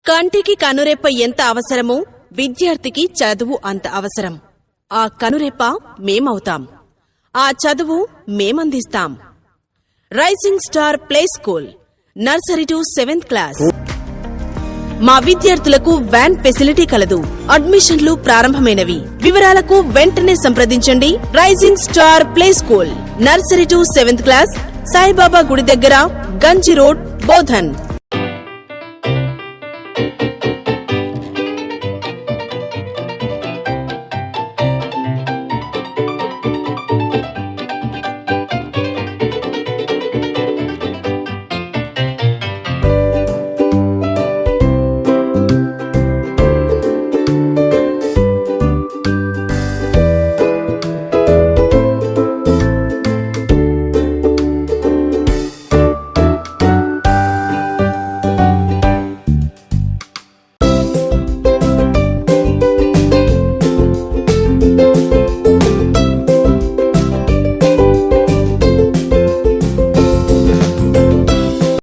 కంటికి కనురెప్ప ఎంత అవసరమో విద్యార్థికి చదువు అంత అవసరం. ఆ కనురెప్ప మేమవుతాం, ఆ చదువు మేమందిస్తాం. Rising star play school, nursery to 7th class. మా విద్యార్థులకు వ్యాన్ ఫెసిలిటీ కలదు. అడ్మిషన్లు ప్రారంభమైనవి. వివరాలకు వెంటనే సంప్రదించండి. Rising star play school, nursery to 7th class, Saibaba గుడి దగ్గర, గంజి రోడ్, బోధన్.